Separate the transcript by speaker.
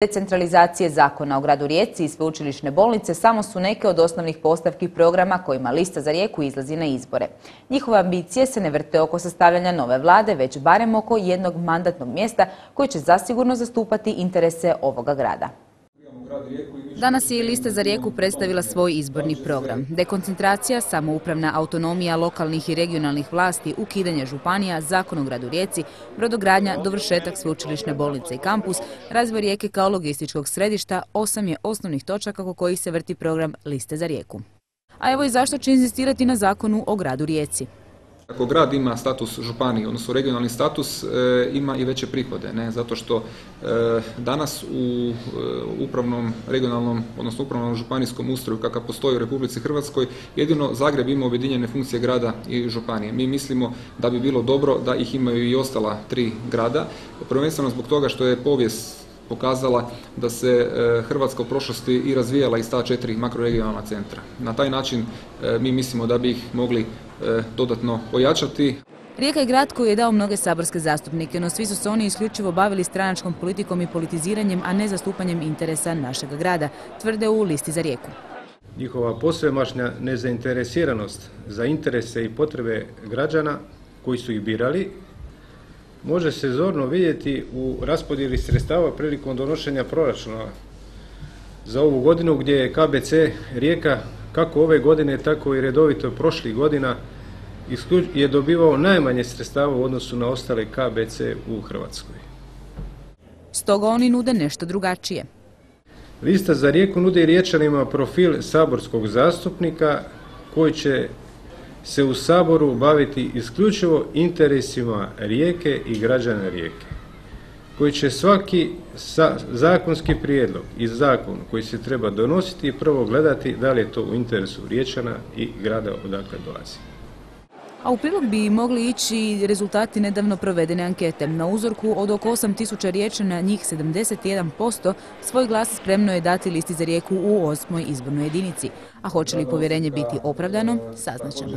Speaker 1: Decentralizacije Zakona o gradu Rijeci i sveučilišne bolnice samo su neke od osnovnih postavki programa kojima Lista za Rijeku izlazi na izbore. Njihove ambicije se ne vrte oko sastavljanja nove vlade, već barem oko jednog mandatnog mjesta koji će zasigurno zastupati interese ovoga grada. Danas je i Lista za Rijeku predstavila svoj izborni program. Dekoncentracija, samoupravna autonomija lokalnih i regionalnih vlasti, ukidanje županija, Zakon o gradu Rijeci, brodogradnja, dovršetak sveučilišne bolnice i kampus, razvoj Rijeke kao logističkog središta, 8 je osnovnih točaka oko kojih se vrti program Liste za Rijeku. A evo i zašto će inzistirati na Zakonu o gradu Rijeci.
Speaker 2: Ako grad ima status županije, odnosno regionalni status, ima i veće prihode, ne? Zato što danas u upravnom, regionalnom, odnosno upravnom županijskom ustroju kakav postoji u Republici Hrvatskoj, jedino Zagreb ima objedinjene funkcije grada i županije. Mi mislimo da bi bilo dobro da ih imaju i ostala 3 grada, prvenstveno zbog toga što je povijest pokazala da se Hrvatska u prošlosti i razvijala iz ta 4 makroregionalna centra. Na taj način mi mislimo da bi ih mogli dodatno ojačati.
Speaker 1: Rijeka je grad koji je dao mnoge saborske zastupnike, no svi su se oni isključivo bavili stranačkom politikom i politiziranjem, a ne zastupanjem interesa našeg grada, tvrde u Listi za Rijeku.
Speaker 3: Njihova posvemašnja nezainteresiranost za interese i potrebe građana koji su ih birali može se zorno vidjeti u raspodjeli sredstava prilikom donošenja proračuna za ovu godinu, gdje je KBC Rijeka kako ove godine, tako i redovito prošlih godina je dobivao najmanje sredstava u odnosu na ostale KBC u Hrvatskoj.
Speaker 1: Stoga oni nude nešto drugačije.
Speaker 3: Lista za Rijeku nudi Riječanima profil saborskog zastupnika koji će se u Saboru baviti isključivo interesima Rijeke i građana Rijeke, koji će svaki zakonski prijedlog i zakon koji se treba donositi prvo gledati da li je to u interesu Riječana i grada odakle dolazi.
Speaker 1: A u prilog bi mogli ići rezultati nedavno provedene ankete. Na uzorku od oko 8.000 Riječana, njih 71% svoj glas spremno je dati Listi za Rijeku u 8. izbornoj jedinici. A hoće li povjerenje biti opravdano, saznaćemo.